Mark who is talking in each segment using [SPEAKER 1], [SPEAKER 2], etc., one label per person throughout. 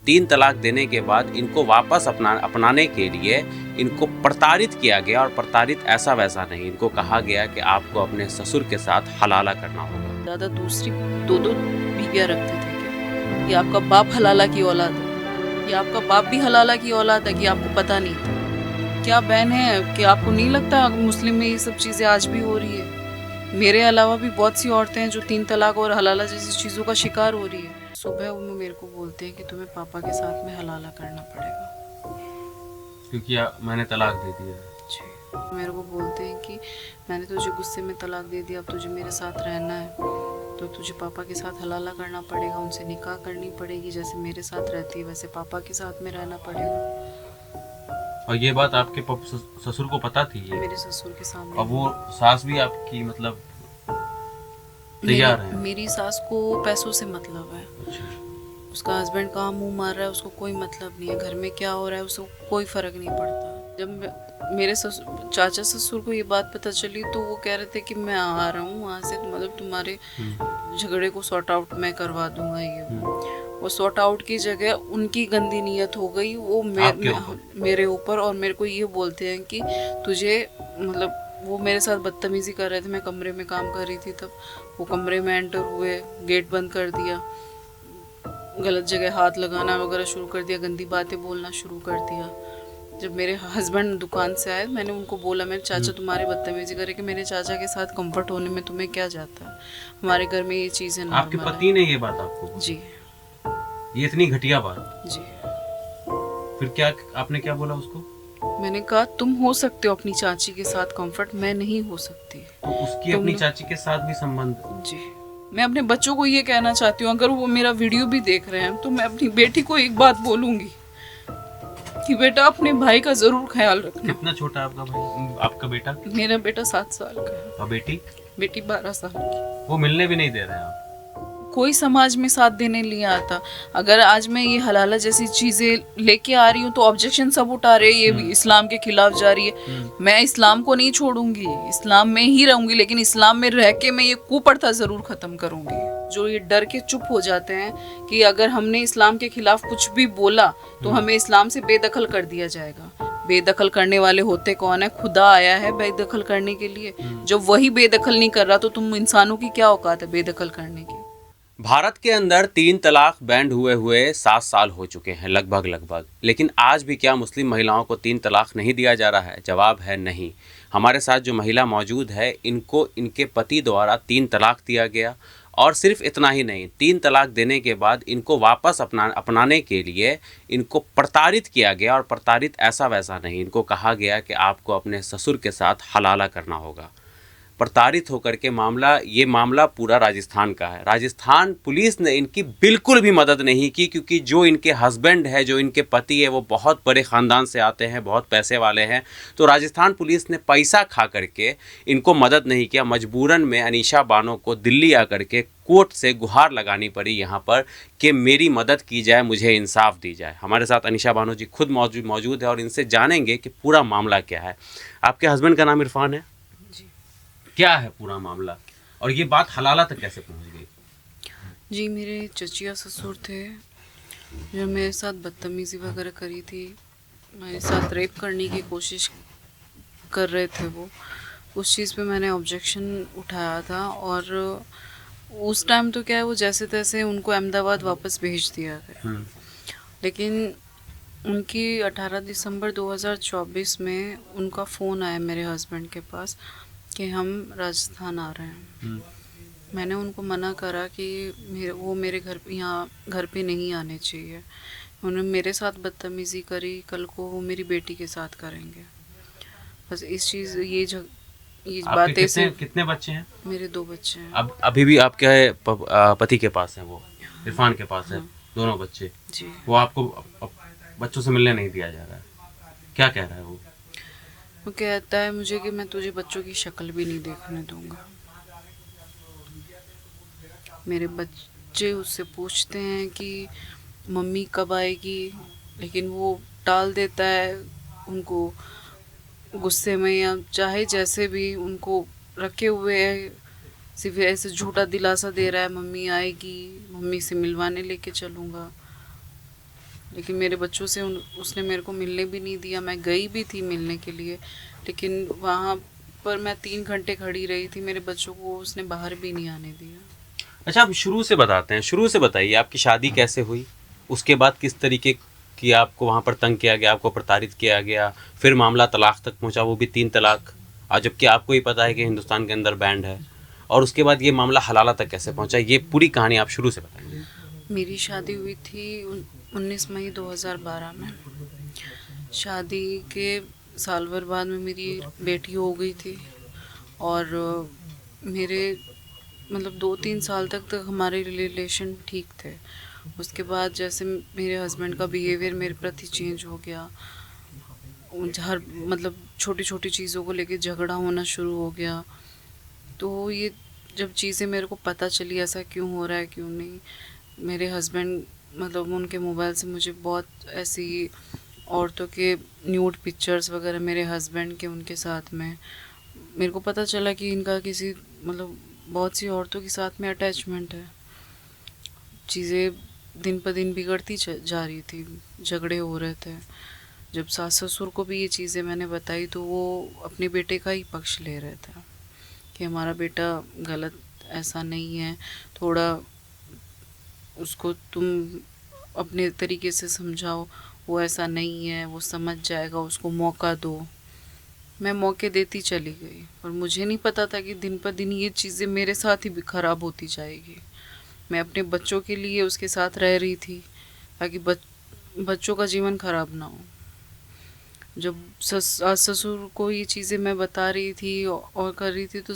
[SPEAKER 1] तीन तलाक देने के बाद इनको वापस अपनाने के लिए इनको प्रताड़ित किया गया, और प्रताड़ित ऐसा वैसा नहीं, इनको कहा गया कि आपको अपने ससुर के साथ हलाला करना होगा।
[SPEAKER 2] दादा दूसरी दो बीवियां रखते थे क्या? ये आपका बाप हलाला की औलाद है? ये आपका बाप भी हलाला की औलाद है कि आपको पता नहीं था? क्या बहन है कि आपको नहीं लगता मुस्लिम में ये सब चीज़ें आज भी हो रही है? मेरे अलावा भी बहुत सी औरतें हैं जो तीन तलाक और हलाला जैसी चीज़ों का शिकार हो रही है। सुबह वो मेरे को बोलते हैं कि तुम्हें पापा के साथ में हलाला करना पड़ेगा
[SPEAKER 1] क्योंकि मैंने तलाक दे दिया।
[SPEAKER 2] जी। मेरे को बोलते हैं कि मैंने तुझे गुस्से में तलाक दे दिया, अब तुझे मेरे साथ रहना है तो तुझे पापा के साथ हलाला करना पड़ेगा, उनसे निकाह करनी पड़ेगी, जैसे मेरे साथ रहती है वैसे पापा के साथ में रहना पड़ेगा।
[SPEAKER 1] और ये बात आपके ससुर को पता थी? ये
[SPEAKER 2] मेरे ससुर के सामने।
[SPEAKER 1] और वो सास भी आपकी मतलब तैयार है?
[SPEAKER 2] मेरी सास को पैसों से मतलब है।
[SPEAKER 1] अच्छा।
[SPEAKER 2] उसका हस्बैंड कहाँ मुंह मार रहा है उसको कोई मतलब नहीं है, घर में क्या हो रहा है उसको कोई फर्क नहीं पड़ता। जब मेरे चाचा ससुर को ये बात पता चली तो वो कह रहे थे कि मैं आ रहा हूँ वहाँ से, मतलब तुम्हारे झगड़े को सॉर्ट आउट मैं करवा दूंगा। ये वो सॉर्ट आउट की जगह उनकी गंदी नीयत हो गई, वो मेरे ऊपर, और मेरे को ये बोलते हैं कि तुझे मतलब वो मेरे साथ बदतमीजी कर रहे थे। मैं कमरे में काम कर रही थी तब वो कमरे में एंटर हुए, गेट बंद कर दिया, गलत जगह हाथ लगाना वगैरह शुरू कर दिया, गंदी बातें बोलना शुरू कर दिया। जब मेरे हस्बैंड दुकान से आए मैंने उनको बोला मेरे चाचा तुम्हारी बदतमीजी करे, कि मेरे चाचा के साथ कंफर्ट होने में तुम्हें क्या जाता है, हमारे घर में ये चीज़ें नॉर्मल है।
[SPEAKER 1] आपके पति ने ये बात आपको?
[SPEAKER 2] जी।
[SPEAKER 1] ये इतनी घटिया बात?
[SPEAKER 2] जी।
[SPEAKER 1] फिर क्या आपने क्या बोला उसको?
[SPEAKER 2] मैंने कहा तुम हो सकते हो अपनी चाची के साथ कंफर्ट, मैं नहीं हो सकती।
[SPEAKER 1] तो उसकी अपनी चाची के साथ भी संबंध?
[SPEAKER 2] जी। मैं अपने बच्चों को ये कहना चाहती हूँ, अगर वो मेरा वीडियो भी देख रहे हैं तो मैं अपनी बेटी को एक बात बोलूंगी कि बेटा अपने भाई का जरूर ख्याल रखना।
[SPEAKER 1] कितना छोटा आपका भाई, आपका बेटा?
[SPEAKER 2] मेरा बेटा 7 साल का है।
[SPEAKER 1] और बेटी?
[SPEAKER 2] बेटी 12 साल की।
[SPEAKER 1] वो मिलने भी नहीं दे रहे हैं आप?
[SPEAKER 2] कोई समाज में साथ देने नहीं आता। अगर आज मैं ये हलाला जैसी चीज़ें लेके आ रही हूँ तो ऑब्जेक्शन सब उठा रहे हैं, ये भी इस्लाम के खिलाफ जा रही है। मैं इस्लाम को नहीं छोड़ूंगी, इस्लाम में ही रहूंगी, लेकिन इस्लाम में रह के मैं ये कुप्रथा ज़रूर ख़त्म करूंगी। जो ये डर के चुप हो जाते हैं कि अगर हमने इस्लाम के खिलाफ कुछ भी बोला तो हमें इस्लाम से बेदखल कर दिया जाएगा। बेदखल करने वाले होते कौन है? खुदा आया है बेदखल करने के लिए। जब वही बेदखल नहीं कर रहा तो तुम इंसानों की क्या औकात है बेदखल करने की?
[SPEAKER 1] भारत के अंदर तीन तलाक बैंड हुए 7 साल हो चुके हैं लगभग, लेकिन आज भी क्या मुस्लिम महिलाओं को तीन तलाक नहीं दिया जा रहा है? जवाब है नहीं। हमारे साथ जो महिला मौजूद है इनको इनके पति द्वारा तीन तलाक दिया गया, और सिर्फ इतना ही नहीं, तीन तलाक देने के बाद इनको वापस अपनाने के लिए इनको प्रताड़ित किया गया, और प्रताड़ित ऐसा वैसा नहीं, इनको कहा गया कि आपको अपने ससुर के साथ हलाला करना होगा। प्रताड़ित होकर के ये मामला पूरा राजस्थान का है। राजस्थान पुलिस ने इनकी बिल्कुल भी मदद नहीं की, क्योंकि जो इनके हस्बैंड है, जो इनके पति है, वो बहुत बड़े ख़ानदान से आते हैं, बहुत पैसे वाले हैं। तो राजस्थान पुलिस ने पैसा खा करके इनको मदद नहीं किया। मजबूरन में अनीशा बानो को दिल्ली आकर के कोर्ट से गुहार लगानी पड़ी यहाँ पर कि मेरी मदद की जाए, मुझे इंसाफ दी जाए। हमारे साथ अनीशा बानो जी खुद मौजूद है, और इनसे जानेंगे कि पूरा मामला क्या है। आपके हस्बैंड का नाम इरफान है? क्या है पूरा मामला, और ये बात हलाला तक कैसे पहुंच गई?
[SPEAKER 2] जी, मेरे चचिया ससुर थे जो मेरे साथ बदतमीज़ी वगैरह करी थी, मेरे साथ रेप करने की कोशिश कर रहे थे। वो उस चीज़ पे मैंने ऑब्जेक्शन उठाया था, और उस टाइम तो क्या है वो जैसे तैसे उनको अहमदाबाद वापस भेज दिया गया। लेकिन उनकी 18 दिसंबर 2024 में उनका फ़ोन आया मेरे हस्बैंड के पास कि हम राजस्थान आ रहे हैं। मैंने उनको मना करा कि वो मेरे यहाँ घर पे नहीं आने चाहिए। उन्होंने मेरे साथ बदतमीज़ी करी, कल को वो मेरी बेटी के साथ करेंगे। बस इस चीज़ ये बातें से।
[SPEAKER 1] कितने बच्चे हैं?
[SPEAKER 2] मेरे 2 बच्चे हैं।
[SPEAKER 1] अब अभी भी आपके पति के पास है, वो इरफान के पास है? दोनों बच्चे?
[SPEAKER 2] जी।
[SPEAKER 1] वो आपको बच्चों से मिलने नहीं दिया जा रहा है? क्या कह रहा है वो?
[SPEAKER 2] वो कहता है मुझे कि मैं तुझे बच्चों की शक्ल भी नहीं देखने दूंगा। मेरे बच्चे उससे पूछते हैं कि मम्मी कब आएगी, लेकिन वो टाल देता है उनको गुस्से में, या चाहे जैसे भी उनको रखे हुए है, सिर्फ ऐसे झूठा दिलासा दे रहा है मम्मी आएगी, मम्मी से मिलवाने लेके चलूँगा। लेकिन मेरे बच्चों से उसने मेरे को मिलने भी नहीं दिया। मैं गई भी थी मिलने के लिए, लेकिन वहाँ पर मैं 3 घंटे खड़ी रही थी, मेरे बच्चों को उसने बाहर भी नहीं आने दिया।
[SPEAKER 1] अच्छा, आप शुरू से बताते हैं, शुरू से बताइए आपकी शादी कैसे हुई, उसके बाद किस तरीके की आपको वहाँ पर तंग किया गया, आपको प्रताड़ित किया गया, फिर मामला तलाक तक पहुँचा, वो भी 3 तलाक, और जबकि आपको ही पता है कि हिंदुस्तान के अंदर बैंड है, और उसके बाद ये मामला हलाला तक कैसे पहुँचा, ये पूरी कहानी आप शुरू से बताइए।
[SPEAKER 2] मेरी शादी हुई थी 19 मई 2012 में। शादी के साल भर बाद में मेरी बेटी हो गई थी, और मेरे मतलब 2-3 साल तक हमारे रिलेशन ठीक थे। उसके बाद जैसे मेरे हस्बैंड का बिहेवियर मेरे प्रति चेंज हो गया, हर मतलब छोटी छोटी चीज़ों को लेके झगड़ा होना शुरू हो गया। तो ये जब चीज़ें मेरे को पता चली ऐसा क्यों हो रहा है क्यों नहीं, मेरे हस्बैंड मतलब उनके मोबाइल से मुझे बहुत ऐसी औरतों के न्यूड पिक्चर्स वगैरह मेरे हस्बैंड के उनके साथ में, मेरे को पता चला कि इनका किसी मतलब बहुत सी औरतों के साथ में अटैचमेंट है। चीज़ें दिन पर दिन बिगड़ती जा रही थी, झगड़े हो रहे थे। जब सास ससुर को भी ये चीज़ें मैंने बताई तो वो अपने बेटे का ही पक्ष ले रहे थे कि हमारा बेटा गलत ऐसा नहीं है, थोड़ा उसको तुम अपने तरीके से समझाओ, वो ऐसा नहीं है, वो समझ जाएगा, उसको मौका दो। मैं मौके देती चली गई, और मुझे नहीं पता था कि दिन पर दिन ये चीज़ें मेरे साथ ही ख़राब होती जाएगी। मैं अपने बच्चों के लिए उसके साथ रह रही थी ताकि बच्चों का जीवन ख़राब ना हो। जब सास ससुर को ये चीज़ें मैं बता रही थी और कर रही थी, तो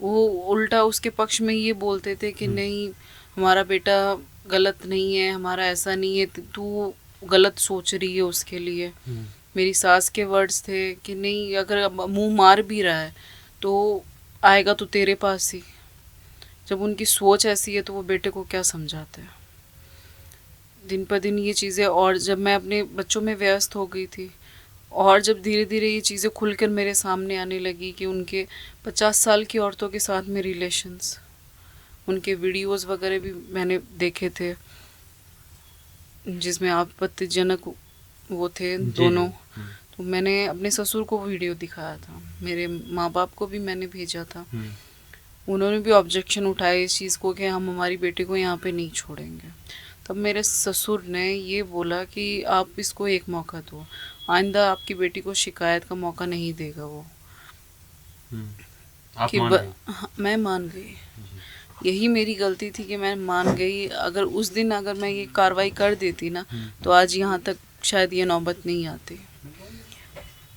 [SPEAKER 2] वो उल्टा उसके पक्ष में ये बोलते थे कि नहीं, हमारा बेटा गलत नहीं है, हमारा ऐसा नहीं है, तू गलत सोच रही है उसके लिए। मेरी सास के वर्ड्स थे कि नहीं, अगर मुंह मार भी रहा है तो आएगा तो तेरे पास ही। जब उनकी सोच ऐसी है तो वो बेटे को क्या समझाते हैं। दिन पर दिन ये चीज़ें, और जब मैं अपने बच्चों में व्यस्त हो गई थी, और जब धीरे धीरे ये चीज़ें खुलकर मेरे सामने आने लगी कि उनके 50 साल की औरतों के साथ में रिलेशंस, उनके वीडियोस वगैरह भी मैंने देखे थे जिसमें आपत्तिजनक वो थे दोनों। तो मैंने अपने ससुर को वीडियो दिखाया था, मेरे माँ बाप को भी मैंने भेजा था। उन्होंने भी ऑब्जेक्शन उठाए इस चीज़ को कि हम हमारी बेटी को यहाँ पे नहीं छोड़ेंगे। तब मेरे ससुर ने ये बोला कि आप इसको एक मौका दो, आइंदा आपकी बेटी को शिकायत का मौका नहीं देगा वो।
[SPEAKER 1] आप
[SPEAKER 2] कि
[SPEAKER 1] मान गई?
[SPEAKER 2] मैं मान गई। यही मेरी गलती थी कि मैं मान गई। अगर उस दिन अगर मैं ये कार्रवाई कर देती ना, तो आज यहाँ तक शायद ये नौबत नहीं आती।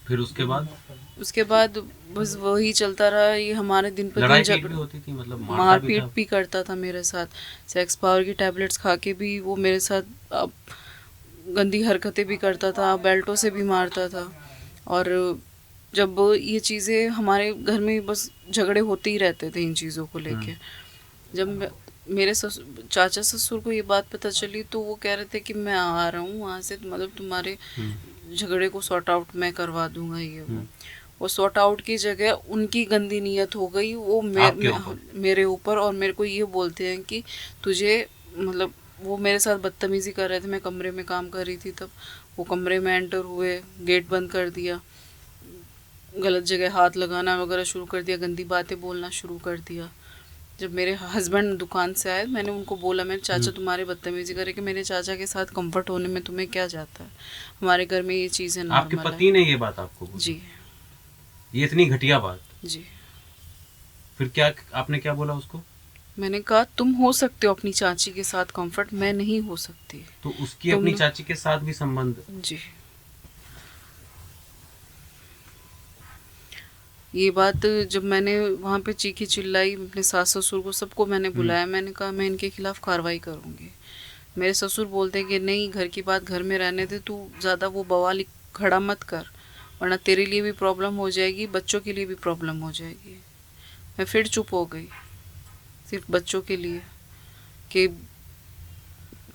[SPEAKER 1] फिर उसके बाद
[SPEAKER 2] बस वही चलता रहा। ये हमारे दिन पर
[SPEAKER 1] लड़ाई
[SPEAKER 2] दिन
[SPEAKER 1] पीट भी होती थी, मतलब
[SPEAKER 2] मारपीट भी करता था मेरे साथ। सेक्स पावर की टैबलेट्स खा के भी वो मेरे साथ गंदी हरकतें भी करता था, बेल्टों से भी मारता था। और जब ये चीज़ें हमारे घर में बस झगड़े होते ही रहते थे इन चीज़ों को लेके। जब मेरे चाचा ससुर को ये बात पता चली तो वो कह रहे थे कि मैं आ रहा हूँ वहाँ से, मतलब तुम्हारे झगड़े को सॉर्ट आउट मैं करवा दूंगा ये वो सॉर्ट आउट की जगह उनकी गंदी नीयत हो गई वो मेरे ऊपर। और मेरे को ये बोलते हैं कि तुझे, मतलब वो मेरे साथ बदतमीज़ी कर रहे थे। मैं कमरे में काम कर रही थी तब। वो कमरे में एंटर हुए, गेट बंद कर दिया, गलत जगह हाथ लगाना वगैरह शुरू कर दिया, गंदी बातें बोलना शुरू कर दिया। जब मेरे हस्बैंड दुकान से आए, मैंने उनको बोला, मेरे चाचा तुम्हारे बदतमीजी करे, कि मेरे चाचा के साथ कंफर्ट होने में तुम्हें क्या जाता है, हमारे घर में ये चीज़ें नॉर्मल है।
[SPEAKER 1] आपके पति ने ये बात आपको बोली?
[SPEAKER 2] जी।
[SPEAKER 1] ये इतनी घटिया बात?
[SPEAKER 2] जी।
[SPEAKER 1] फिर क्या आपने क्या बोला उसको?
[SPEAKER 2] मैंने कहा तुम हो सकते हो अपनी चाची के साथ कंफर्ट, मैं नहीं हो सकती।
[SPEAKER 1] तो उसकी अपनी चाची के साथ भी संबंध?
[SPEAKER 2] जी। ये बात जब मैंने वहाँ पे चीखी चिल्लाई, अपने सास ससुर को सबको मैंने बुलाया, मैंने कहा मैं इनके खिलाफ कार्रवाई करूँगी। मेरे ससुर बोलते कि नहीं, घर की बात घर में रहने दे, तू ज़्यादा वो बवाल खड़ा मत कर, वरना तेरे लिए भी प्रॉब्लम हो जाएगी, बच्चों के लिए भी प्रॉब्लम हो जाएगी। मैं फिर चुप हो गई, सिर्फ बच्चों के लिए, कि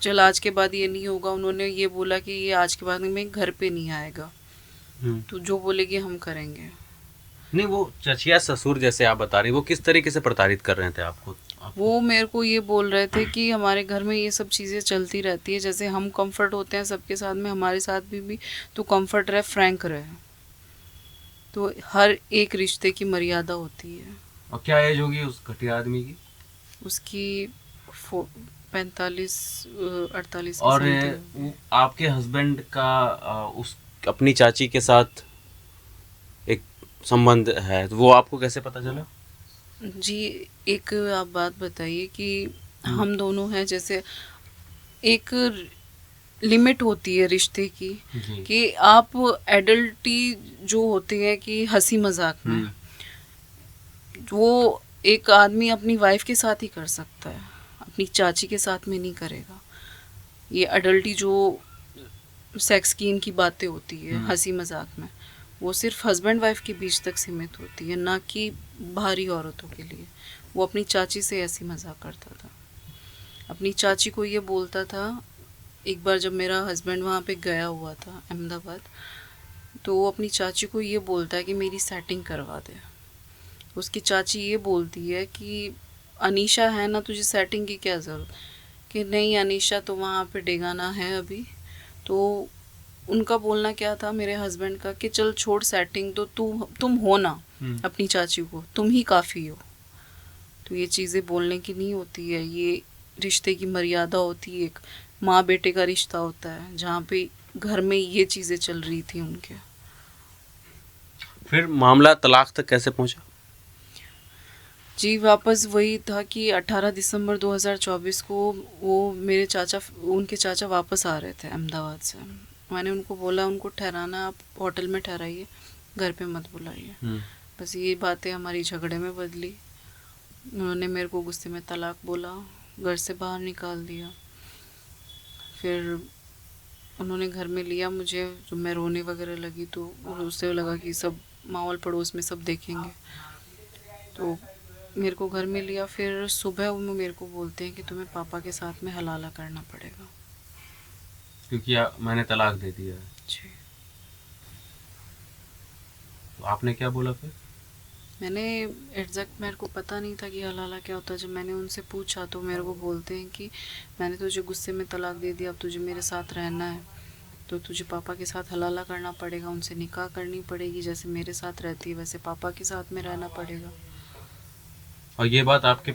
[SPEAKER 2] चल आज के बाद ये नहीं होगा। उन्होंने ये बोला कि ये आज के बाद में घर पे नहीं आएगा, तो जो बोलेगी हम करेंगे।
[SPEAKER 1] नहीं, वो चचिया ससुर जैसे आप बता रही, वो किस तरीके से प्रताड़ित कर रहे थे आपको?
[SPEAKER 2] वो मेरे को ये बोल रहे थे कि हमारे घर में ये सब चीज़ें चलती रहती है, जैसे हम कंफर्ट होते हैं सबके साथ में, हमारे साथ भी तो कंफर्ट रहे, फ्रैंक रहे। तो हर एक रिश्ते की मर्यादा होती है।
[SPEAKER 1] और क्या एज होगी उस घटिया आदमी की?
[SPEAKER 2] उसकी 45 48
[SPEAKER 1] और आपके हस्बैंड का उस अपनी चाची के साथ एक संबंध है, तो वो आपको कैसे पता चला?
[SPEAKER 2] जी, एक आप बात बताइए कि हम दोनों हैं, जैसे एक लिमिट होती है रिश्ते की कि आप एडल्टी जो होती है कि हंसी मजाक में, वो एक आदमी अपनी वाइफ के साथ ही कर सकता है, अपनी चाची के साथ में नहीं करेगा। ये एडल्टी जो सेक्स की इनकी बातें होती है हंसी मजाक में, वो सिर्फ हस्बैंड वाइफ के बीच तक सीमित होती है, ना कि बाहरी औरतों के लिए। वो अपनी चाची से ऐसी मजाक करता था, अपनी चाची को ये बोलता था। एक बार जब मेरा हस्बैंड वहाँ पे गया हुआ था अहमदाबाद, तो वो अपनी चाची को ये बोलता है कि मेरी सेटिंग करवा दे। उसकी चाची ये बोलती है कि अनीशा है ना, तुझे सेटिंग की क्या ज़रूरत? कि नहीं, अनीशा तो वहाँ पे डेगाना है अभी। तो उनका बोलना क्या था मेरे हस्बैंड का कि चल छोड़ सेटिंग, तो तुम हो ना अपनी चाची को, तुम ही काफ़ी हो। तो ये चीज़ें बोलने की नहीं होती है, ये रिश्ते की मर्यादा होती है। एक माँ बेटे का रिश्ता होता है, जहाँ पे घर में ये चीज़ें चल रही थी उनके।
[SPEAKER 1] फिर मामला तलाक तक कैसे पहुंचा?
[SPEAKER 2] जी, वापस वही था कि 18 दिसंबर 2024 को वो मेरे उनके चाचा वापस आ रहे थे अहमदाबाद से। मैंने उनको बोला, उनको ठहराना आप होटल में ठहराइए, घर पे मत बुलाइए। बस ये बातें हमारी झगड़े में बदली। उन्होंने मेरे को गुस्से में तलाक बोला, घर से बाहर निकाल दिया। फिर उन्होंने घर में लिया मुझे, जब मैं रोने वगैरह लगी तो उससे लगा कि सब माहौल पड़ोस में सब देखेंगे, तो मेरे को घर में लिया। फिर सुबह वो मेरे को बोलते हैं कि तुम्हें पापा के साथ में हलाला करना पड़ेगा,
[SPEAKER 1] क्योंकि मैंने तलाक दे दिया है।
[SPEAKER 2] जी।
[SPEAKER 1] तो आपने क्या बोला फिर?
[SPEAKER 2] मैंने एग्जैक्ट, मेरे को पता नहीं था कि हलाला क्या होता है। जब मैंने उनसे पूछा तो मेरे को बोलते हैं कि मैंने तुझे गुस्से में तलाक दे दिया, अब तुझे मेरे साथ रहना है तो तुझे पापा के साथ हलाला करना पड़ेगा, उनसे निकाह करनी पड़ेगी, जैसे मेरे साथ रहती है वैसे पापा के साथ में रहना पड़ेगा।
[SPEAKER 1] और ये बात आपके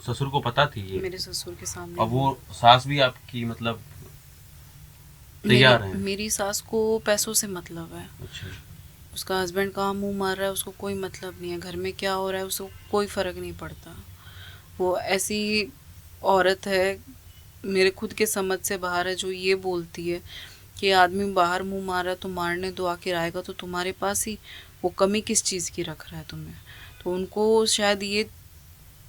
[SPEAKER 1] ससुर को पता थी? ये
[SPEAKER 2] मेरे ससुर के सामने।
[SPEAKER 1] और वो सास भी आपकी मतलब तैयार है?
[SPEAKER 2] मेरी सास को पैसों से मतलब है।
[SPEAKER 1] अच्छा।
[SPEAKER 2] उसका हस्बैंड कहाँ मुंह मार रहा है उसको कोई मतलब नहीं है, घर में क्या हो रहा है उसको कोई फ़र्क नहीं पड़ता। वो ऐसी औरत है, मेरे खुद के समझ से बाहर है, जो ये बोलती है कि आदमी बाहर मुंह मार रहा है तो मारने दो, आखिर आएगा तो तुम्हारे पास ही, वो कमी किस चीज़ की रख रहा है तुम्हें। तो उनको शायद ये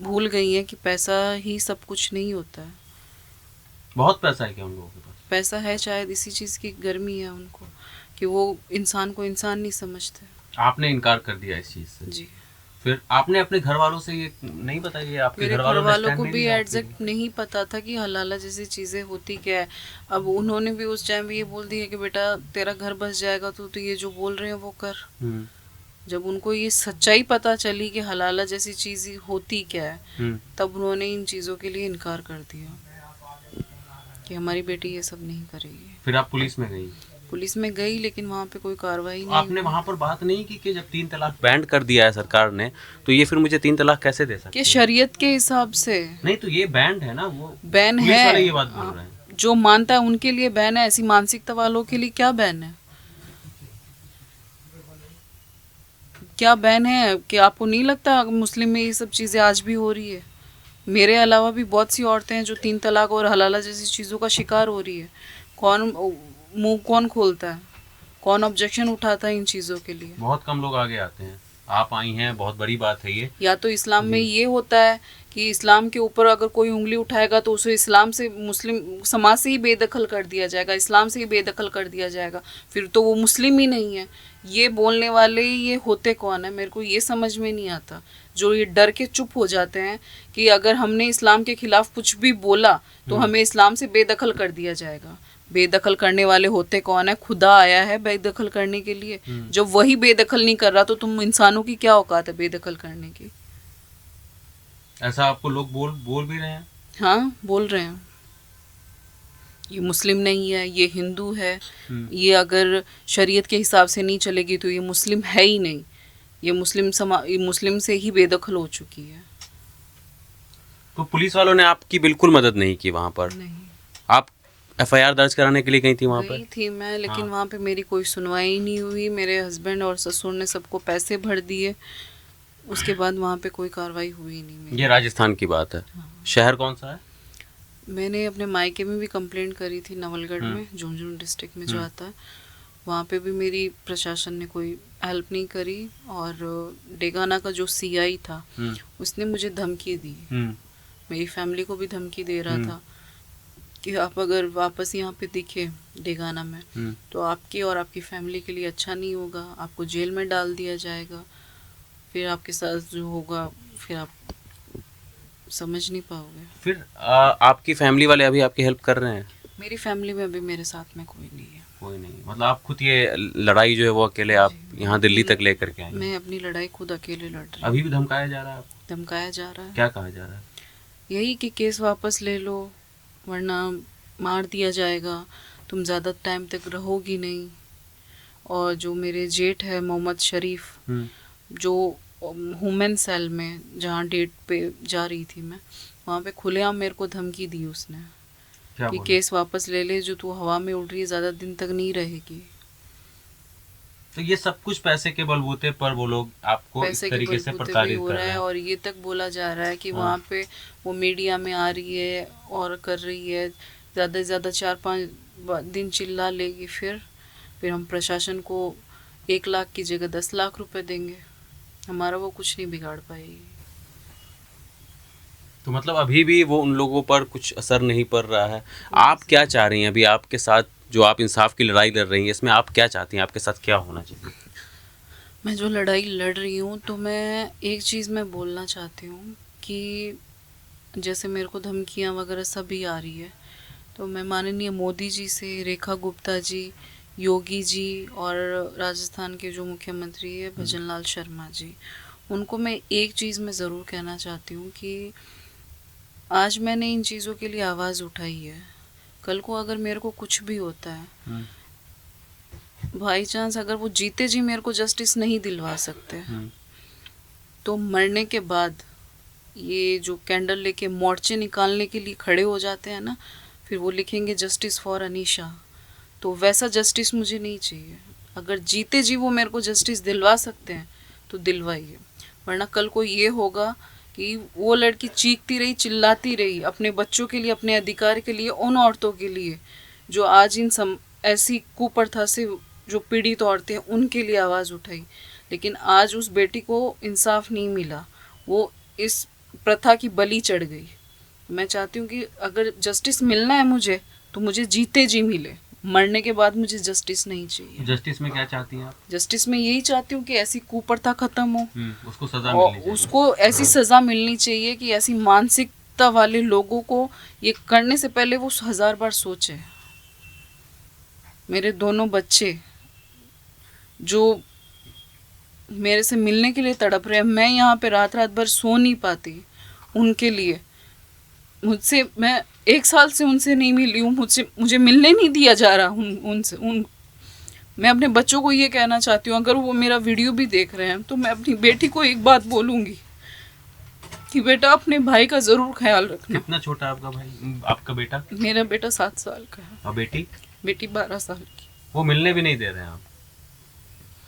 [SPEAKER 2] भूल गई है कि पैसा ही सब कुछ नहीं होता है।
[SPEAKER 1] बहुत पैसा है क्या उन लोगों के पास?
[SPEAKER 2] पैसा है, शायद इसी चीज़ की गर्मी है उनको कि वो इंसान को इंसान नहीं समझते।
[SPEAKER 1] आपने इनकार कर दिया इस चीज़ से?
[SPEAKER 2] जी।
[SPEAKER 1] फिर आपने अपने घर वालों से ये नहीं बताया? आपके
[SPEAKER 2] मेरे
[SPEAKER 1] घर
[SPEAKER 2] घर वालों
[SPEAKER 1] ने
[SPEAKER 2] को
[SPEAKER 1] नहीं
[SPEAKER 2] भी
[SPEAKER 1] लिया
[SPEAKER 2] एग्जैक्ट नहीं पता था कि हलाला जैसी चीज़ें होती क्या है। अब उन्होंने भी उस टाइम भी ये बोल दिया कि बेटा तेरा घर बस जाएगा तो ये जो बोल रहे हैं वो कर। जब उनको ये सच्चाई पता चली कि हलाला जैसी चीज़ होती क्या है, तब उन्होंने इन चीज़ों के लिए इनकार कर दिया कि हमारी बेटी ये सब नहीं करेगी।
[SPEAKER 1] फिर आप पुलिस में गई?
[SPEAKER 2] पुलिस में गई, लेकिन वहाँ पे कोई कार्रवाई नहीं।
[SPEAKER 1] आपने वहाँ पर बात नहीं की कि जब 3 तलाक बैंड कर दिया है सरकार ने, तो ये फिर मुझे 3 तलाक कैसे दे सकते हैं?
[SPEAKER 2] कि शरीयत के हिसाब से
[SPEAKER 1] नहीं, तो ये बैंड है ना, वो
[SPEAKER 2] बैन
[SPEAKER 1] पुलिस
[SPEAKER 2] है।
[SPEAKER 1] वाले ये बात बोल रहे हैं।
[SPEAKER 2] जो मानता है उनके लिए बैन है, ऐसी मानसिकता वालों के लिए क्या बैन है? क्या बैन है कि आपको नहीं लगता मुस्लिम में ये सब चीज़ें आज भी हो रही है? मेरे अलावा भी बहुत सी औरतें हैं जो 3 तलाक और हलाला जैसी चीज़ों का शिकार हो रही है। मुंह कौन खोलता है, कौन ऑब्जेक्शन उठाता है इन चीज़ों के लिए?
[SPEAKER 1] बहुत कम लोग आगे आते हैं। आप आई हैं, बहुत बड़ी बात है ये।
[SPEAKER 2] या तो इस्लाम में ये होता है कि इस्लाम के ऊपर अगर कोई उंगली उठाएगा तो उसे इस्लाम से, मुस्लिम समाज से ही बेदखल कर दिया जाएगा, इस्लाम से ही बेदखल कर दिया जाएगा, फिर तो वो मुस्लिम ही नहीं है। ये बोलने वाले ये होते कौन है, मेरे को ये समझ में नहीं आता। जो ये डर के चुप हो जाते हैं कि अगर हमने इस्लाम के खिलाफ कुछ भी बोला तो हमें इस्लाम से बेदखल कर दिया जाएगा। बेदखल करने वाले होते कौन है? खुदा आया है बेदखल करने के लिए। जब वही बेदखल नहीं कर रहा तो तुम इंसानों की क्या औकात है बेदखल करने की?
[SPEAKER 1] ऐसा आपको लोग बोल भी रहे हैं?
[SPEAKER 2] हाँ, बोल रहे हैं ये मुस्लिम नहीं है, ये हिंदू है, ये अगर शरीयत के हिसाब से नहीं चलेगी तो ये मुस्लिम है ही नहीं, ये ये मुस्लिम से ही बेदखल हो चुकी है।
[SPEAKER 1] तो पुलिस वालों ने आपकी बिल्कुल मदद नहीं की वहाँ पर?
[SPEAKER 2] नहीं,
[SPEAKER 1] आप एफआईआर दर्ज कराने के लिए गई थी वहाँ पर?
[SPEAKER 2] गई थी मैं, लेकिन
[SPEAKER 1] हाँ।
[SPEAKER 2] वहाँ पे मेरी कोई सुनवाई नहीं हुई। मेरे हस्बैंड और ससुर ने सबको पैसे भर दिए, उसके बाद वहाँ पे कोई कार्रवाई हुई नहीं मेरी।
[SPEAKER 1] ये राजस्थान की बात है। शहर कौन सा है?
[SPEAKER 2] मैंने अपने मायके में भी कंप्लेंट करी थी, नवलगढ़ में, झुंझुनू डिस्ट्रिक्ट में जो आता है, वहाँ पे भी मेरी प्रशासन ने कोई हेल्प नहीं करी। और डेगाना का जो सीआई था उसने मुझे धमकी दी, मेरी फैमिली को भी धमकी दे रहा था कि आप अगर वापस यहाँ पे दिखे डेगाना में तो आपकी और आपकी फैमिली के लिए अच्छा नहीं होगा, आपको जेल में डाल दिया जाएगा, फिर आपके साथ जो होगा फिर आप समझ नहीं पाओगे।
[SPEAKER 1] फिर आपकी फैमिली वाले अभी आपकी हेल्प कर रहे हैं?
[SPEAKER 2] मेरी फैमिली में अभी मेरे साथ में कोई नहीं है।
[SPEAKER 1] कोई नहीं, मतलब आप खुद ये लड़ाई जो है वो अकेले आप यहाँ दिल्ली तक लेकर के आए?
[SPEAKER 2] मैं अपनी लड़ाई खुद अकेले लड़ रही हूँ।
[SPEAKER 1] अभी भी धमकाया जा रहा है आपको?
[SPEAKER 2] धमकाया जा रहा है।
[SPEAKER 1] क्या कहा जा रहा है?
[SPEAKER 2] यही कि केस वापस ले लो वरना मार दिया जाएगा, तुम ज़्यादा टाइम तक रहोगी नहीं। और जो मेरे जेठ है मोहम्मद शरीफ, जो वुमेन सेल में जहाँ डेट पे जा रही थी मैं, वहाँ पे खुलेआम मेरे को धमकी दी उसने कि केस वापस ले ले, जो तू हवा में उड़ रही है ज़्यादा दिन तक नहीं रहेगी।
[SPEAKER 1] तो ये सब कुछ पैसे के बलबूते पर वो लोग आपको इस तरीके से प्रताड़ित कर रहे हैं।
[SPEAKER 2] और ये तक बोला जा रहा है कि वहाँ पे वो मीडिया में आ रही है और कर रही है, ज़्यादा से ज़्यादा 4-5 दिन चिल्ला लेगी, फिर हम प्रशासन को 1 लाख की जगह 10 लाख रुपए देंगे, हमारा वो कुछ नहीं बिगाड़ पाएगी।
[SPEAKER 1] तो मतलब अभी भी वो उन लोगों पर कुछ असर नहीं पड़ रहा है। आप क्या चाह रही हैं अभी? आपके साथ जो आप इंसाफ की लड़ाई लड़ रही हैं, इसमें आप क्या चाहती हैं? आपके साथ क्या होना चाहिए?
[SPEAKER 2] मैं जो लड़ाई लड़ रही हूँ तो मैं एक चीज़ मैं बोलना चाहती हूँ कि जैसे मेरे को धमकियाँ वगैरह सभी आ रही है, तो मैं माननीय मोदी जी से, रेखा गुप्ता जी, योगी जी और राजस्थान के जो मुख्यमंत्री है भजन लाल शर्मा जी, उनको मैं एक चीज़ में ज़रूर कहना चाहती हूँ कि आज मैंने इन चीज़ों के लिए आवाज़ उठाई है, कल को अगर मेरे को कुछ भी होता है, बाई चांस अगर वो जीते जी मेरे को जस्टिस नहीं दिलवा सकते, तो मरने के बाद ये जो कैंडल लेके मोर्चे निकालने के लिए खड़े हो जाते हैं ना, फिर वो लिखेंगे जस्टिस फॉर अनीशा, तो वैसा जस्टिस मुझे नहीं चाहिए। अगर जीते जी वो मेरे को जस्टिस दिलवा सकते हैं तो दिलवाइए, वरना कल को ये होगा कि वो लड़की चीखती रही, चिल्लाती रही अपने बच्चों के लिए, अपने अधिकार के लिए, उन औरतों के लिए जो आज ऐसी कुप्रथा से जो पीड़ित औरतें हैं उनके लिए आवाज़ उठाई, लेकिन आज उस बेटी को इंसाफ नहीं मिला, वो इस प्रथा की बलि चढ़ गई। मैं चाहती हूँ कि अगर जस्टिस मिलना है मुझे तो मुझे जीते जी मिले, मरने के बाद मुझे जस्टिस नहीं चाहिए।
[SPEAKER 1] जस्टिस में क्या चाहती हैं आप?
[SPEAKER 2] जस्टिस में यही चाहती हूँ कि ऐसी कुप्रथा खत्म हो,
[SPEAKER 1] उसको सजा मिलनी चाहिए।
[SPEAKER 2] उसको ऐसी सजा मिलनी चाहिए कि ऐसी मानसिकता वाले लोगों को ये करने से पहले वो 1000 बार सोचे। मेरे दोनों बच्चे जो मेरे से मिलने के लिए तड़प रहे हैं, मैं यहाँ पे रात रात भर सो नहीं पाती उनके लिए, मुझसे मैं 1 साल से उनसे नहीं मिली हूँ, मुझे मिलने नहीं दिया जा रहा उनसे। मैं अपने बच्चों को ये कहना चाहती हूँ, अगर वो मेरा वीडियो भी देख रहे हैं तो मैं अपनी बेटी को एक बात बोलूँगी कि बेटा अपने भाई का ज़रूर ख्याल रखना।
[SPEAKER 1] कितना छोटा आपका भाई, आपका बेटा?
[SPEAKER 2] मेरा बेटा 7 साल का है।
[SPEAKER 1] और बेटी?
[SPEAKER 2] बेटी 12 साल की।
[SPEAKER 1] वो मिलने भी नहीं दे रहे हैं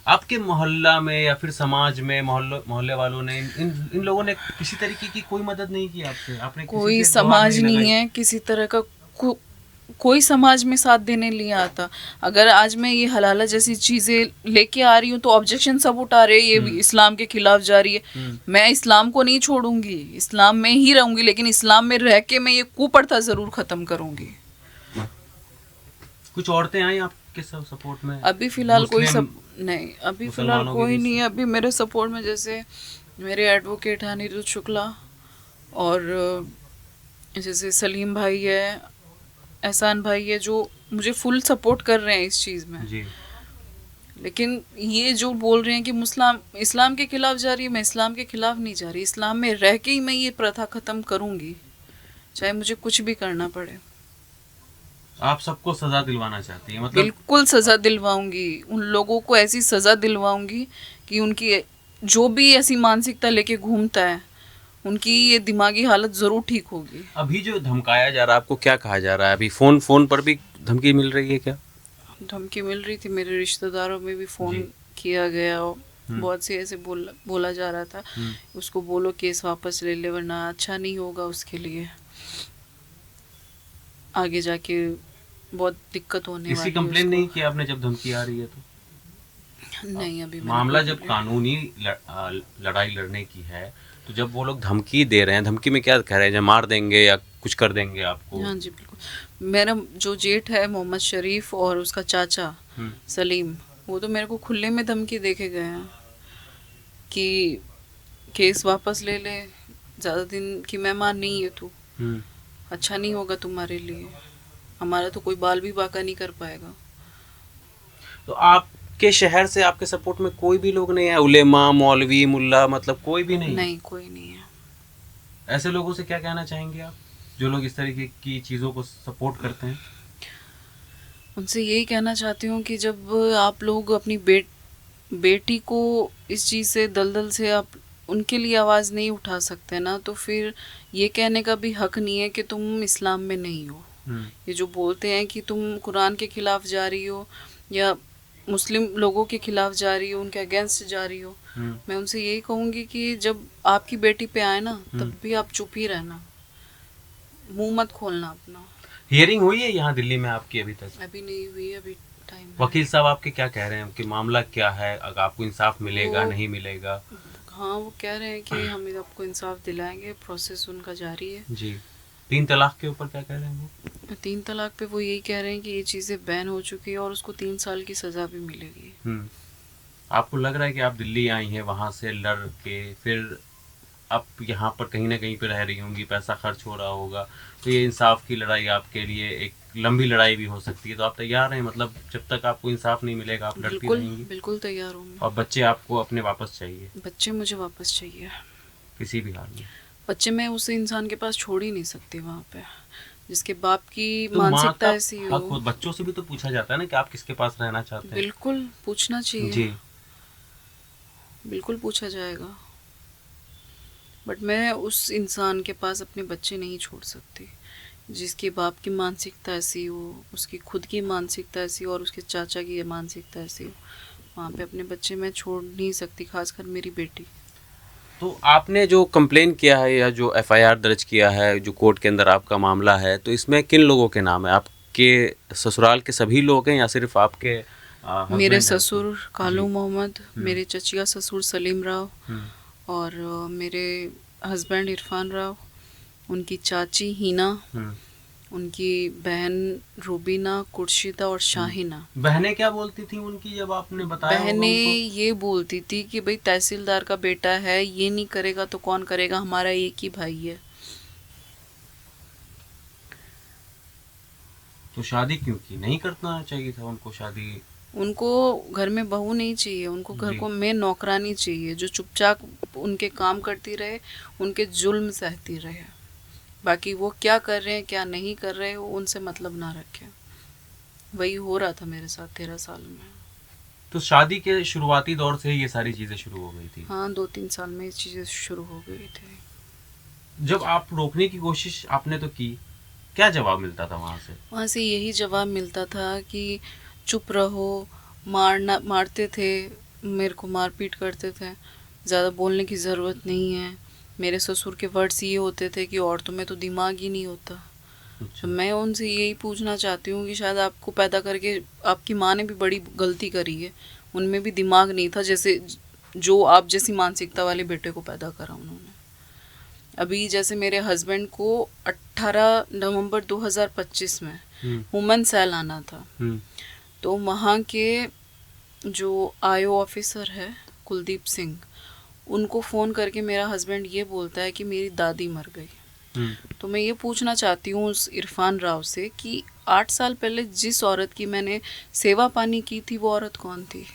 [SPEAKER 1] आपके मोहल्ला में या फिर समाज में, मोहल्ले वालों ने, इन लोगों ने किसी तरीके की कोई मदद नहीं की आपसे? आपने
[SPEAKER 2] कोई समाज नहीं है किसी तरह का, कोई समाज में साथ देने नहीं आता। अगर आज मैं ये हलाला जैसी चीज़ें लेके आ रही हूँ तो ऑब्जेक्शन सब उठा रहे हैं, ये भी इस्लाम के खिलाफ जा रही है। मैं इस्लाम को नहीं छोड़ूंगी, इस्लाम में ही रहूंगी, लेकिन इस्लाम में रह के मैं ये कुप्रथा ज़रूर ख़त्म करूंगी।
[SPEAKER 1] कुछ औरतें आई आपके सपोर्ट में?
[SPEAKER 2] अभी फ़िलहाल कोई नहीं, अभी फ़िलहाल कोई नहीं है। अभी मेरे सपोर्ट में जैसे मेरे एडवोकेट हैं अनिरुद्ध शुक्ला, और जैसे सलीम भाई है, एहसान भाई है, जो मुझे फुल सपोर्ट कर रहे हैं इस चीज़ में।
[SPEAKER 1] जी।
[SPEAKER 2] लेकिन ये जो बोल रहे हैं कि मुस्लिम इस्लाम के खिलाफ जा रही है, मैं इस्लाम के खिलाफ नहीं जा रही। इस्लाम में रह के ही मैं ये प्रथा ख़त्म करूँगी, चाहे मुझे कुछ भी करना पड़े।
[SPEAKER 1] आप सबको सजा दिलवाना चाहती हैं मतलब?
[SPEAKER 2] बिल्कुल सज़ा दिलवाऊंगी, उन लोगों को ऐसी सज़ा दिलवाऊंगी कि उनकी जो भी ऐसी मानसिकता लेके घूमता है, उनकी ये दिमागी हालत ज़रूर ठीक होगी।
[SPEAKER 1] अभी जो धमकाया जा रहा है, आपको क्या कहा जा रहा है? अभी फोन पर भी धमकी मिल रही है क्या?
[SPEAKER 2] धमकी मिल रही थी, मेरे रिश्तेदारों में भी फ़ोन
[SPEAKER 1] जी।
[SPEAKER 2] किया गया और बहुत से ऐसे बोला जा रहा था, उसको बोलो केस वापस ले ले वरना अच्छा नहीं होगा उसके लिए, आगे जाके बहुत दिक्कत होने
[SPEAKER 1] किसी
[SPEAKER 2] वाली है
[SPEAKER 1] कंप्लेन
[SPEAKER 2] उसको।
[SPEAKER 1] नहीं किया आपने जब धमकी आ रही है तो?
[SPEAKER 2] नहीं, अभी मैंने
[SPEAKER 1] मामला
[SPEAKER 2] कोई
[SPEAKER 1] जब
[SPEAKER 2] complaint-
[SPEAKER 1] कानूनी लड़ाई लड़ने की है, तो जब वो लोग धमकी दे रहे हैं, धमकी में क्या कह रहे हैं? जब मार देंगे या कुछ कर देंगे आपको?
[SPEAKER 2] हाँ जी बिल्कुल। मेरा जो जेठ है मोहम्मद शरीफ और उसका चाचा सलीम, वो तो मेरे को खुले में धमकी दे के गए हैं कि केस वापस ले ले, ज़्यादा दिन की मेहमान नहीं है तू, अच्छा नहीं होगा तुम्हारे लिए, हमारा तो कोई बाल भी बाका नहीं कर पाएगा।
[SPEAKER 1] तो आपके शहर से आपके सपोर्ट में कोई भी लोग नहीं है? उलेमा, मौलवी, मुल्ला, मतलब कोई भी नहीं?
[SPEAKER 2] नहीं, कोई नहीं है।
[SPEAKER 1] ऐसे लोगों से क्या कहना चाहेंगे आप, जो लोग इस तरीके की चीज़ों को सपोर्ट करते हैं?
[SPEAKER 2] उनसे यही कहना चाहती हूँ कि जब आप लोग अपनी बेटी को इस चीज़ से दलदल से आप उनके लिए आवाज़ नहीं उठा सकते ना, तो फिर ये कहने का भी हक नहीं है कि तुम इस्लाम में नहीं हो। ये जो बोलते हैं कि तुम कुरान के खिलाफ जा रही हो या मुस्लिम लोगों के खिलाफ जा रही हो, उनके अगेंस्ट जा रही हो, मैं उनसे यही कहूँगी कि जब आपकी बेटी पे आए ना, तब भी आप चुप ही रहना, मुंह मत खोलना अपना।
[SPEAKER 1] हियरिंग हुई है यहाँ दिल्ली में आपकी अभी तक?
[SPEAKER 2] अभी नहीं हुई, अभी टाइम है।
[SPEAKER 1] वकील साहब आपके क्या कह रहे हैं कि मामला क्या है, अगर आपको इंसाफ मिलेगा
[SPEAKER 2] वो-
[SPEAKER 1] नहीं मिलेगा?
[SPEAKER 2] हाँ, वो कह रहे हैं कि हम आपको इंसाफ दिलाएंगे, प्रोसेस उनका जारी है।
[SPEAKER 1] जी। 3 तलाक के ऊपर क्या कह रहे हैं वो?
[SPEAKER 2] 3 तलाक पे वो यही कह रहे हैं कि ये चीज़ें बैन हो चुकी है और उसको 3 साल की सज़ा भी मिलेगी।
[SPEAKER 1] आपको लग रहा है कि आप दिल्ली आई हैं वहाँ से लड़ के, फिर आप यहाँ पर कहीं ना कहीं पे रह रही होंगी, पैसा खर्च हो रहा होगा, तो ये इंसाफ की लड़ाई आपके लिए एक लंबी लड़ाई भी हो सकती है, तो आप तैयार हैं? मतलब जब तक आपको इंसाफ नहीं मिलेगा आप लड़ती
[SPEAKER 2] बिल्कुल
[SPEAKER 1] रहेंगी?
[SPEAKER 2] बिल्कुल तैयार हूँ मैं।
[SPEAKER 1] और बच्चे आपको अपने वापस चाहिए
[SPEAKER 2] बच्चे मुझे वापस चाहिए।
[SPEAKER 1] किसी भी हाल में?
[SPEAKER 2] बच्चे मैं उस इंसान के पास छोड़ ही नहीं सकती वहाँ पे, जिसके बाप की
[SPEAKER 1] तो माँ
[SPEAKER 2] मानसिकता
[SPEAKER 1] का
[SPEAKER 2] ऐसी
[SPEAKER 1] हक
[SPEAKER 2] हो।
[SPEAKER 1] हो, बच्चों से भी तो पूछा जाता है ना कि आप किसके पास रहना चाहते हैं?
[SPEAKER 2] बिल्कुल पूछना चाहिए,
[SPEAKER 1] जी।
[SPEAKER 2] बिल्कुल पूछा जाएगा, बट मैं उस इंसान के पास अपने बच्चे नहीं छोड़ सकती जिसके बाप की मानसिकता ऐसी हो, उसकी खुद की मानसिकता ऐसी हो और उसके चाचा की मानसिकता ऐसी हो। वहाँ पे अपने बच्चे मैं छोड़ नहीं सकती, खासकर मेरी बेटी।
[SPEAKER 1] तो आपने जो कंप्लेन किया है या जो एफआईआर दर्ज किया है, जो कोर्ट के अंदर आपका मामला है, तो इसमें किन लोगों के नाम है? आपके ससुराल के सभी लोग हैं या सिर्फ आपके
[SPEAKER 2] मेरे
[SPEAKER 1] हस्बैंड हैं?
[SPEAKER 2] ससुर कालू मोहम्मद, मेरे चचिया ससुर सलीम राव और मेरे हस्बैंड इरफान राव, उनकी चाची हिना, उनकी बहन रूबीना, कुर्शिदा और शाहिना।
[SPEAKER 1] बहनें क्या बोलती थी उनकी जब आपने बताया होगा
[SPEAKER 2] बहनें
[SPEAKER 1] उनको?
[SPEAKER 2] ये बोलती थी कि भाई तहसीलदार का बेटा है, ये नहीं करेगा तो कौन करेगा, हमारा एक ही भाई है।
[SPEAKER 1] तो शादी क्यों की? नहीं करना चाहिए था उनको शादी?
[SPEAKER 2] उनको घर में बहू नहीं चाहिए, उनको घर
[SPEAKER 1] जी।
[SPEAKER 2] को में नौकरानी चाहिए जो चुपचाप उनके काम करती रहे, उनके जुल्म सहती रहे। बाकी वो क्या कर रहे हैं क्या नहीं कर रहे वो उनसे मतलब ना रखें। वही हो रहा था मेरे साथ 13 साल में।
[SPEAKER 1] तो शादी के शुरुआती दौर से ही ये सारी चीजें शुरू हो गई थी?
[SPEAKER 2] हाँ, 2-3 साल में ये चीज़ें शुरू हो गई थी।
[SPEAKER 1] जब आप रोकने की कोशिश आपने तो की, क्या जवाब मिलता था वहां से?
[SPEAKER 2] वहाँ से यही जवाब मिलता था कि चुप रहो, मारते थे, मेरे को मारपीट करते थे, ज़्यादा बोलने की ज़रूरत नहीं है। मेरे ससुर के वर्ड्स ये होते थे कि औरतों में तो दिमाग ही नहीं होता। तो मैं उनसे यही पूछना चाहती हूँ कि शायद आपको पैदा करके आपकी माँ ने भी बड़ी गलती करी है, उनमें भी दिमाग नहीं था जैसे जो आप जैसी मानसिकता वाले बेटे को पैदा करा उन्होंने। अभी जैसे मेरे हस्बैंड को 18 नवंबर 2025 में वुमेन सेल आना था, तो वहाँ के जो आईओ ऑफिसर है कुलदीप सिंह, उनको फ़ोन करके मेरा हस्बैंड ये बोलता है कि मेरी दादी मर गई। तो मैं ये पूछना चाहती हूँ उस इरफान राव से कि 8 साल पहले जिस औरत की मैंने सेवा पानी की थी वो औरत कौन थी?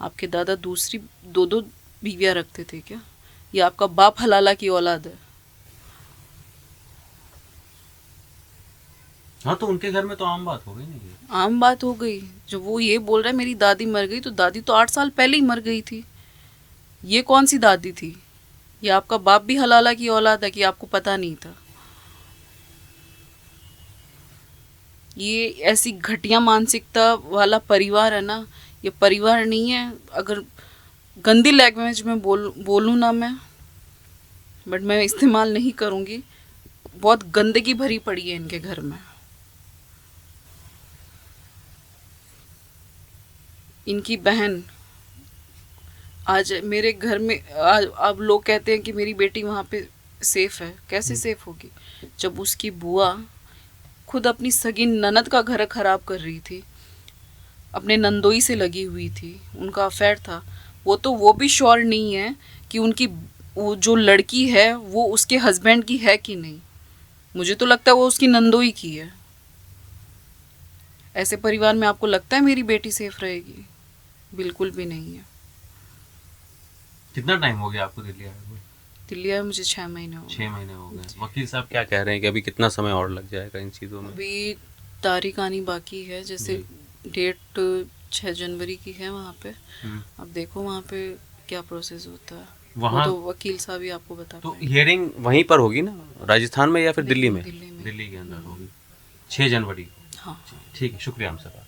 [SPEAKER 2] आपके दादा दूसरी 2-2 बीवियां रखते थे क्या? या आपका बाप हलाला की औलाद है?
[SPEAKER 1] हाँ, तो उनके घर में तो आम बात हो गई नहीं?
[SPEAKER 2] आम बात हो गई। जब वो ये बोल रहा है मेरी दादी मर गई, तो दादी तो 8 साल पहले ही मर गई थी। ये कौन सी दादी थी? या आपका बाप भी हलाला की औलाद है कि आपको पता नहीं था? ये ऐसी घटिया मानसिकता वाला परिवार है ना, ये परिवार नहीं है। अगर गंदी लैंग्वेज में बोलूँ ना मैं, बट मैं इस्तेमाल नहीं करूँगी। बहुत गंदगी भरी पड़ी है इनके घर में। इनकी बहन आज मेरे घर में अब लोग कहते हैं कि मेरी बेटी वहाँ पे सेफ है। कैसे सेफ होगी जब उसकी बुआ खुद अपनी सगी ननद का घर खराब कर रही थी, अपने नंदोई से लगी हुई थी, उनका अफेयर था। वो भी श्योर नहीं है कि उनकी वो जो लड़की है वो उसके हस्बैंड की है कि नहीं। मुझे तो लगता है वो उसकी नंदोई की है। ऐसे परिवार में आपको लगता है मेरी बेटी सेफ रहेगी? बिल्कुल भी नहीं है।
[SPEAKER 1] कितना टाइम हो गया आपको दिल्ली आए हुए?
[SPEAKER 2] दिल्ली आए मुझे 6 महीने हो गए।
[SPEAKER 1] 6 महीने हो गए। वकील साहब क्या कह रहे हैं कि अभी कितना समय और लग जाएगा इन चीज़ों में?
[SPEAKER 2] अभी तारीख आनी बाकी है, जैसे डेट 6 जनवरी की है वहाँ पे। अब देखो वहाँ पे क्या प्रोसेस होता है,
[SPEAKER 1] वहाँ
[SPEAKER 2] वो तो वकील साहब ही आपको बता
[SPEAKER 1] तो
[SPEAKER 2] पाएंगे।
[SPEAKER 1] हियरिंग वहीं पर होगी ना, राजस्थान में या फिर दिल्ली में?
[SPEAKER 2] दिल्ली में।
[SPEAKER 1] दिल्ली के अंदर होगी 6 जनवरी।
[SPEAKER 2] हाँ।
[SPEAKER 1] ठीक है, शुक्रिया हम सर।